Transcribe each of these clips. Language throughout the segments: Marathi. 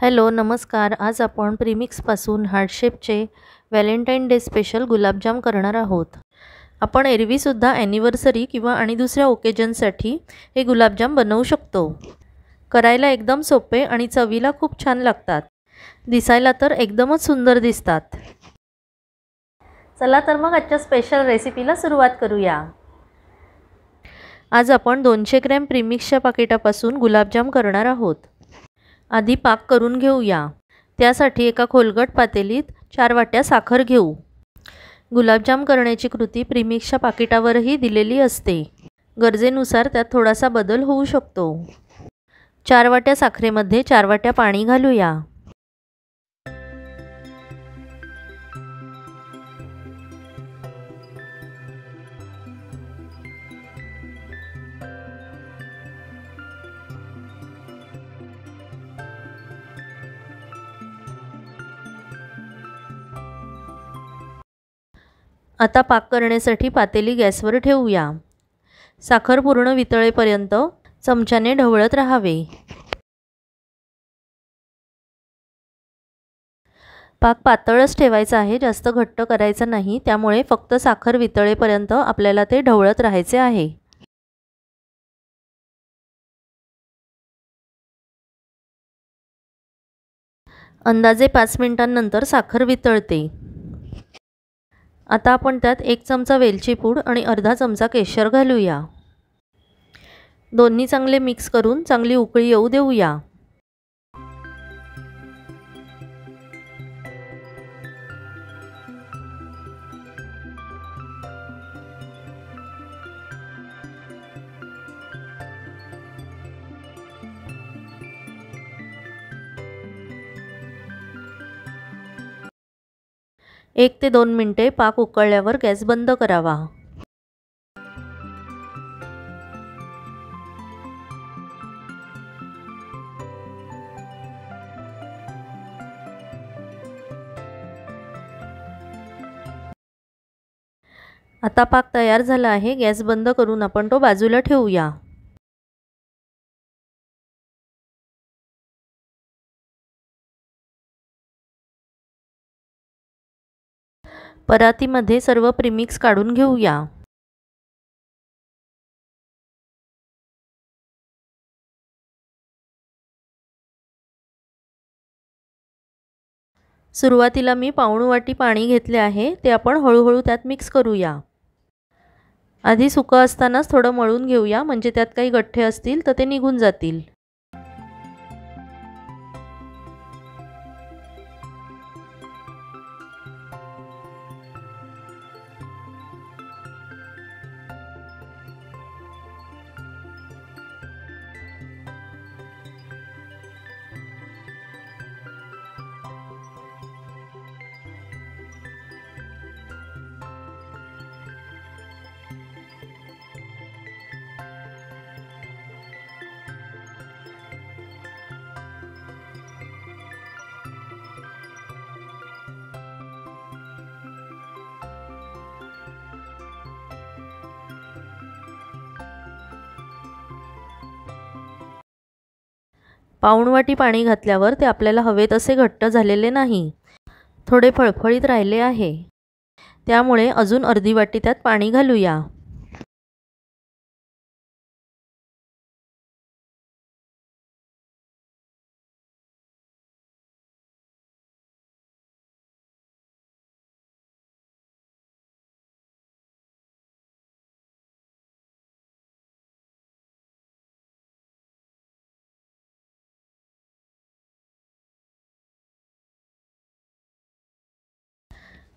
हॅलो नमस्कार. आज आपण प्रीमिक्सपासून हार्टशेपचे व्हॅलेंटाईन डे स्पेशल गुलाबजाम करणार आहोत. आपण एरवीसुद्धा ॲनिव्हर्सरी किंवा आणि दुसऱ्या ओकेजनसाठी हे गुलाबजाम बनवू शकतो. करायला एकदम सोपे आणि चवीला खूप छान लागतात. दिसायला तर एकदमच सुंदर दिसतात. चला तर मग आजच्या स्पेशल रेसिपीला सुरुवात करूया. आज आपण 200 ग्रॅम प्रीमिक्सच्या पाकिटापासून गुलाबजाम करणार आहोत. आधी पाक करून घेऊया. त्यासाठी एका खोलगट पातेलीत 4 वाट्या साखर घेऊ. गुलाबजाम करण्याची कृती प्रीमिक्सच्या पाकिटावरही दिलेली असते. गरजेनुसार त्यात थोडासा बदल होऊ शकतो. 4 वाट्या साखरेमध्ये 4 वाट्या पाणी घालूया. आता पाक करण्यासाठी पातेली गॅसवर ठेवूया. साखर पूर्ण वितळेपर्यंत चमच्याने ढवळत राहावे. पाक पातळच ठेवायचा आहे, जास्त घट्ट करायचा नाही. त्यामुळे फक्त साखर वितळेपर्यंत आपल्याला ते ढवळत राहायचे आहे. अंदाजे 5 मिनिटांनंतर साखर वितळते. आता आपण त्यात 1 चमचा वेलची पूड आणि अर्धा चमचा केशर घालूया. दोन्ही चांगले मिक्स करून चांगली उकळी येऊ देऊया. एक ते 2 मिनिटे पाक उकळल्यावर गॅस बंद करावा. आता पाक तयार झाला आहे. गॅस बंद करून आपण तो बाजूला ठेवूया. परातीमध्ये सर्व प्रीमिक्स काढून घेऊया. सुरुवातीला मी पाऊण वाटी पाणी घेतले आहे. ते आपण हळूहळू त्यात मिक्स करूया. आधी सुकं असतानाच थोडं मळून घेऊया, म्हणजे त्यात काही गठ्ठे असतील तर ते निघून जातील. पाऊण वाटी पाणी घातल्यावर ते आपल्याला हवे तसे घट्ट झालेले नाही, थोडे फळफळीत राहिले आहे. त्यामुळे अजून अर्धी वाटी त्यात पाणी घालूया.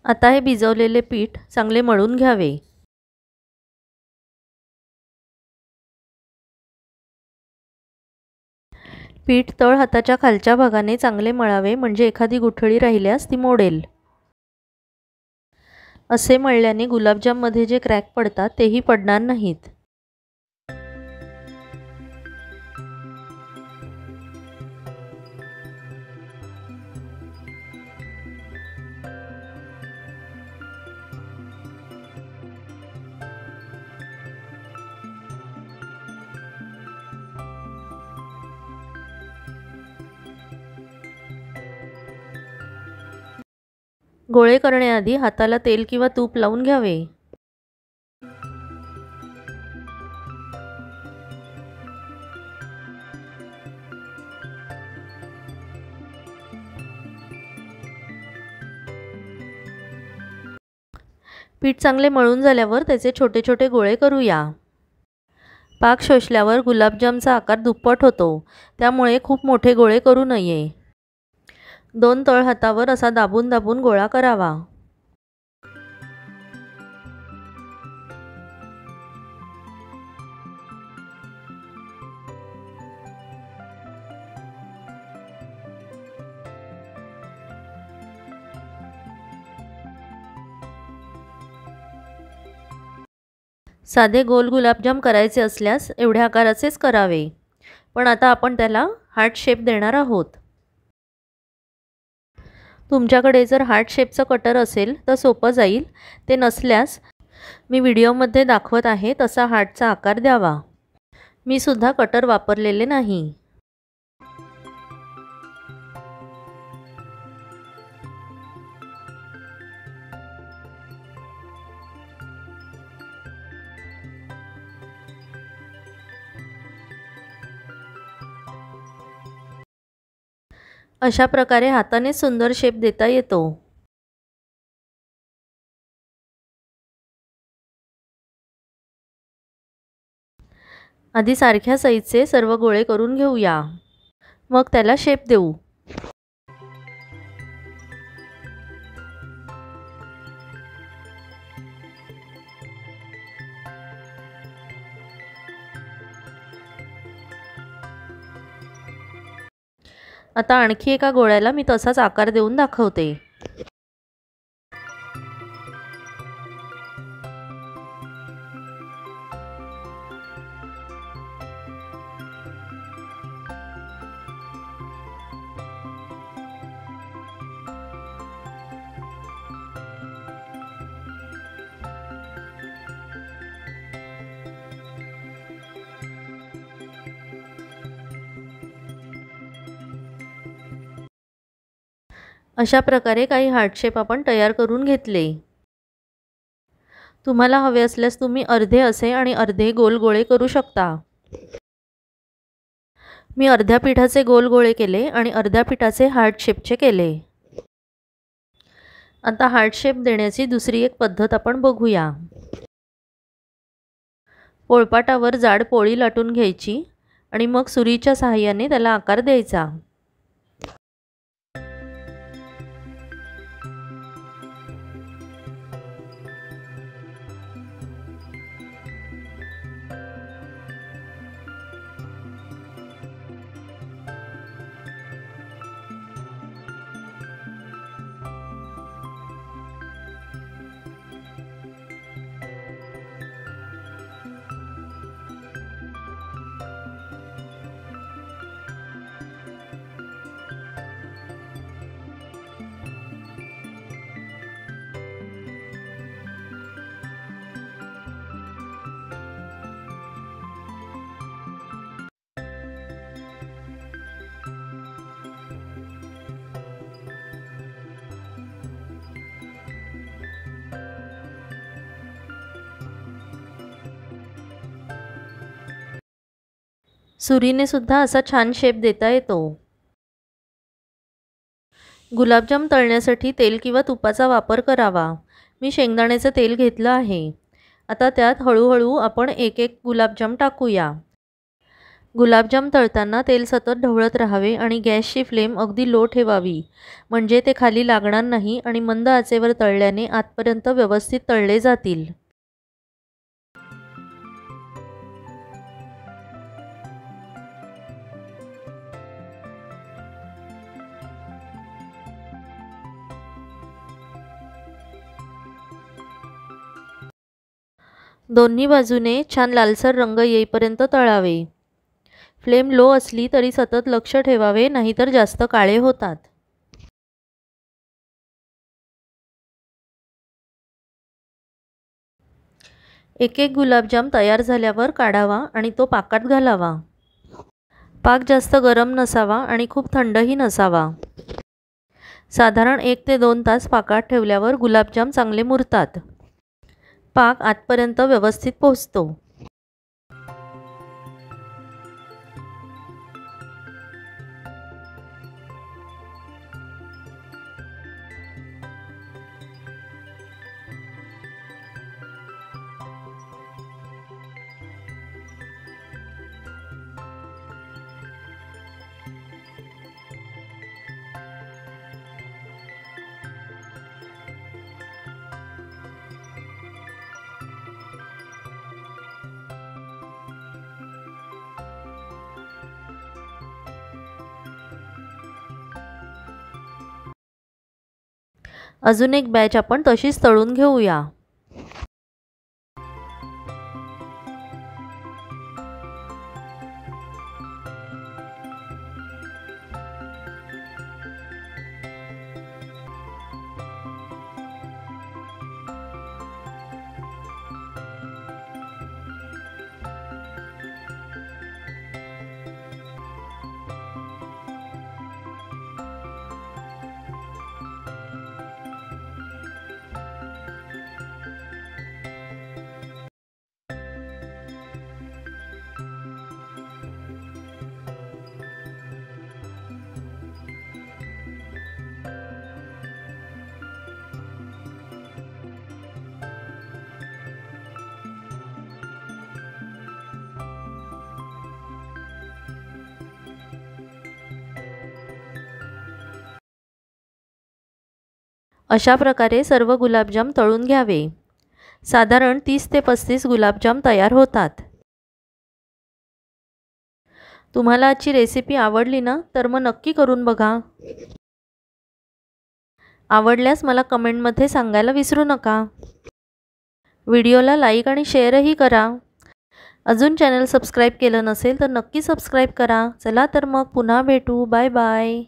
आता हे भिजवलेले पीठ चांगले मळून घ्यावे. पीठ तळ हाताच्या खालच्या भागाने चांगले मळावे, म्हणजे एखादी गुठळी राहिल्यास ती मोडेल. असे मळल्याने गुलाबजाममध्ये जे क्रॅक पडतात तेही पडणार नाहीत. गोळे करण्याआधी हाताला तेल किंवा तूप लावून घ्यावे। पीठ चांगले मळून झाल्यावर त्याचे छोटे छोटे गोळे करूया। पाक शोषल्यावर गुलाबजामचा आकार दुप्पट होतो, त्यामुळे खूप मोठे गोळे करू नये। 2 तळ हातावर असा दाबून दाबून गोळा करावा। साधे गोल गुलाबजाम करायचे असल्यास एवढ्या आकाराचेच करावे, पण आता आपण त्याला हार्ट शेप देणार आहोत। तुमच्याकडे जर हार्ट शेपचं कटर असेल तर सोपं जाईल, ते नसल्यास मी व्हिडिओमध्ये दाखवत आहे तसा हार्टचा आकार द्यावा। मी सुद्धा कटर वापरलेले नाही। अशा प्रकारे हाताने सुंदर शेप देता येतो। आधी सारख्या साईजचे सर्व गोळे करून घेऊया, मग त्याला शेप देऊ। आता आणखी एका गोळ्याला मी तसाच आकार देऊन दाखवते। अशा प्रकारे काही हार्ट शेप आपण तयार करून घेतले। तुम्हाला हवे असल्यास तुम्ही अर्धे असे आणि अर्धे गोल गोळे करू शकता। मी अर्ध्या पिठाचे गोल गोळे केले आणि अर्ध्या पिठाचे हार्ट शेपचे केले। आता हार्ट शेप देण्याची दुसरी एक पद्धत आपण बघूया। पोळपाटावर जाड पोळी लाटून घ्यायची आणि मग सुरीच्या सहाय्याने त्याला आकार द्यायचा। सुरीने सुद्धा असा छान शेप देता येतो। गुलाबजाम तळण्यासाठी तेल किंवा तुपाचा वापर करावा। मी शेंगदाण्याचे तेल घेतलं आहे। आता त्यात हळूहळू आपण एक एक गुलाबजाम टाकूया। गुलाबजाम तळताना तेल सतत ढवळत राहावे आणि गॅसची फ्लेम अगदी लो ठेवावी, म्हणजे ते खाली लागणार नाही आणि मंद आचेवर तळल्याने आतपर्यंत व्यवस्थित तळले जातील। दोन्ही बाजूने छान लालसर रंग येईपर्यंत तळावे। फ्लेम लो असली तरी सतत लक्ष ठेवावे, नाहीतर जास्त काळे होतात। एक एक गुलाबजाम तयार झाल्यावर काढावा आणि तो पाकात घालावा। पाक जास्त गरम नसावा आणि खूप थंडही नसावा। साधारण 1 ते 2 तास पाकात ठेवल्यावर गुलाबजाम चांगले मुरतात. पाक आतपर्यंत व्यवस्थित पोहोचतो. अजून एक बॅच आपण तशीच तळून घेऊया. अशा प्रकारे सर्व गुलाबजाम तळून घ्यावे. साधारण 30 ते 35 गुलाबजाम तयार होतात. तुम्हाला आजची रेसिपी आवडली ना, तर मग नक्की करून बघा. आवडल्यास मला कमेंटमध्ये सांगायला विसरू नका. व्हिडिओला लाईक आणि शेअरही करा. अजून चॅनल सबस्क्राईब केलं नसेल तर नक्की सबस्क्राईब करा. चला तर मग पुन्हा भेटू. Bye bye.